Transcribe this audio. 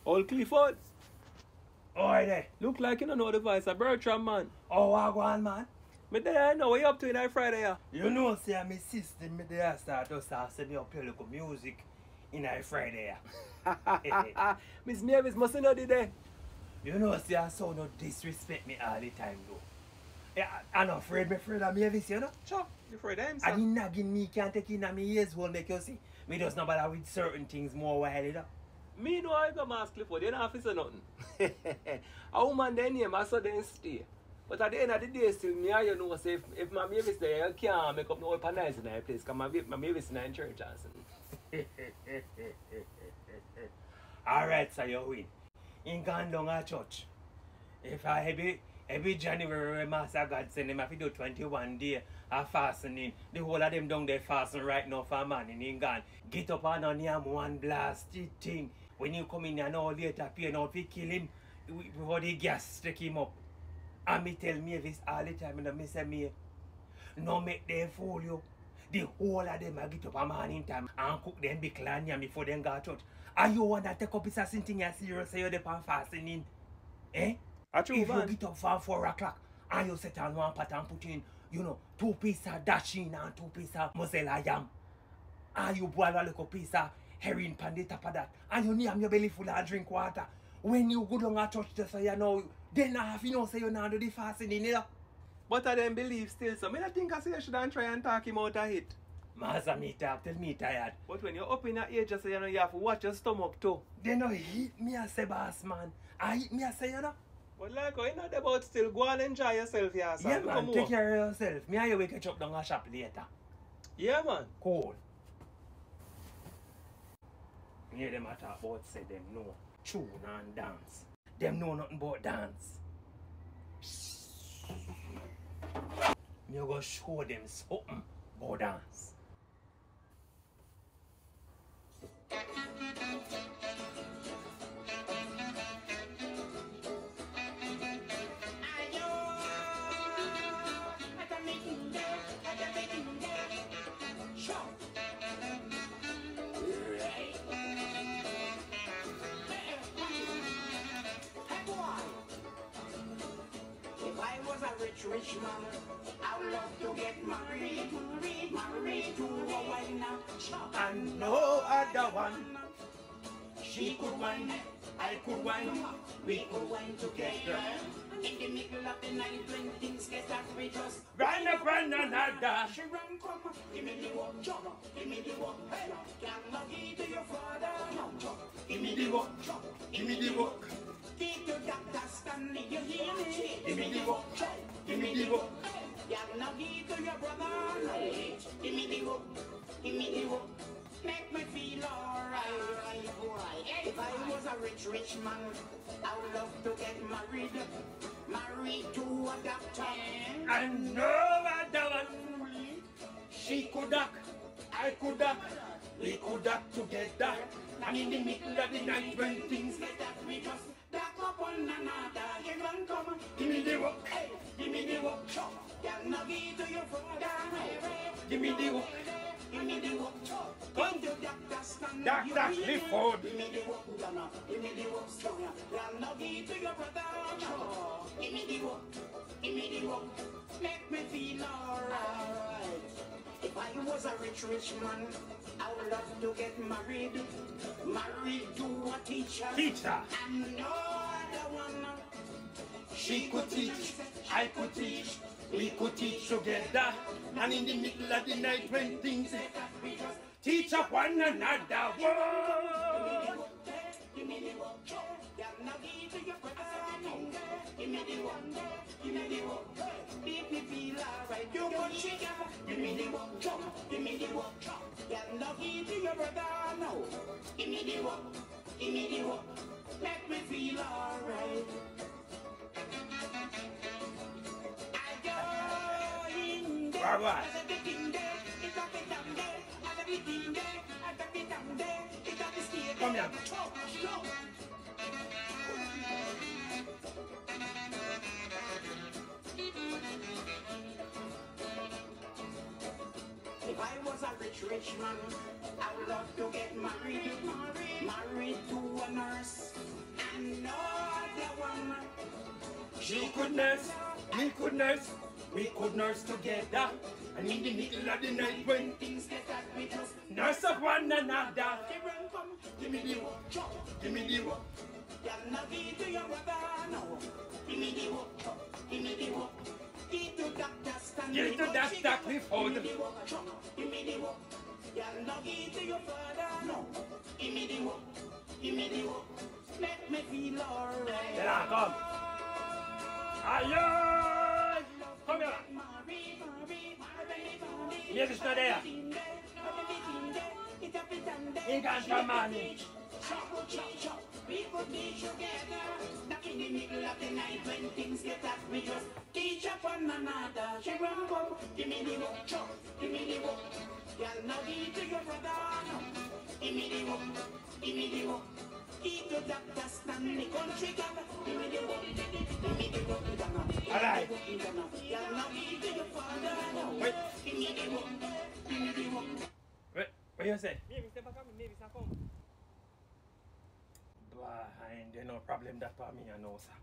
Old Clifford. Oi there. Look like you don't know the voice of Bertram, man. Oh, I go on, man. Me there, I know what you up to in that Friday, yeah. You know, say my sister, me there start send me up play local music in that Friday, yeah. Miss Mavis must know the day. You know, say I so no disrespect me all the time, though. Yeah, I'm not afraid of Mavis, you know? Sure, you afraid of him, sir? And he nagging me can't take in my ears hole, make you see. Me does not bother with certain things more wild, you know? Me know I go Mass Clifford, you don't have to say nothing. A woman then name, I saw them stay. But at the end of the day, still, me and you know, say if my Mavis there, you can't make up no weaponize in that place, because my Mavis is in church, and Alright, so you win. In gone down a church. If I every January, Master God send him, if he do 21 days of fasting, the whole of them down there fasting right now for a man in gone. Get up and on him one blasted thing. When you come in and all later, pay out, we kill him before the gas take him up. And me tell Mavis all the time, and me say me, no make them fool you. The whole of them a get up a morning time and cook them big lamb before them go to church. And you want to take up this thing and serious, say you're the pan fasting in. Eh? If you get up for 4 o'clock and you set on one pot and put in, you know, 2 pieces of dasheen and 2 pieces of mozzarella yam. And you boil a little piece of herring pan the top of that. And you name your belly full of drink water. When you go down a church just so you know, then half you know say you now do the fasting in there. But I don't believe still, so I don't think I say you shouldn't try and talk him out of it. Master me talk, tell me tired. But when you're up in that age, just so you know, you have to watch your stomach too. They no hit me a say boss man. I hit me a say you know. But like, you're not about still, go and enjoy yourself here, sir. Yeah man, take care of yourself. Me and you will catch up down a shop later. Yeah man. Cool. Hear them a talk about say them know tune and dance. Them know nothing about dance. Me go show them something about dance. Rich man, I would love to get married to a wine and no other one. She could wine, I could wine, we could wine together. In the middle of the night when things get that we just run up, run another. She run come, give me the walk, jump, give me the walk, hey, can not give to your father, no, give me the walk, give me the walk. Give to Dr. Stanley, you hear me? Give me the walk, give me the walk. Can not give to your brother, no, give me the walk, give me the walk. Make me feel alright, boy. If I was a rich man, I would love to get married to a doctor. And no other one. She could duck, I could duck, we could duck together. And in the middle of the night when things get that, we just duck up on another. Give and come, give me the walk, hey, give me the walk. Can not give to your father, give me the walk. Give me the walk, come to Dr. Clifford. Give me the walk, give me the walk, can not give to your brother. Give me the walk, give me the walk. Make me feel alright. If I was a rich man, I would love to get married to a teacher. And no other one. She could teach, I could teach, we could teach together. And in the middle of the night when things teach up one another. Whoa. Give me the walk, give me the walk, give me the walk, make me feel alright. You go chicken, give me the walk, give me the walk, get lucky to your brother now. Give me the walk, give me the walk, make me feel alright. I go in there, Right. as a big in there, it's a big damn there, as a big in there, as a big damn there, it's a big steer. Come here. If I was a rich man, I would love to get married to a nurse. You could nurse, me could nurse, we could nurse together. And in the middle of the night when things get that we just nurse up one another. Give me the work, give me the work. Y'all not give to your brother, no. Give me the work, give me the work. Give to Dr. Stanley. Give to Dr. Clifford. Give me the work, give me the work. Y'all not give to your father, no. Give me the work, give me the work. Make me feel alright. Then I come. Aye! Come here. Mavis not there. He can't come on. We could be together. Back in the middle of the night when things get up, we just teach up one another. She run come, give me the work, give me the work. Y'all not give to your brother, no. Give me the work, give me the work. Give to Dr. Stanley country club. Give me the work, give me the work. All right. Y'all not give to your father, no. Wait. Give me the work, give me the work. What you say? Mavis never come, Mavis not come. Ain't there no problem that for me, I know, sir.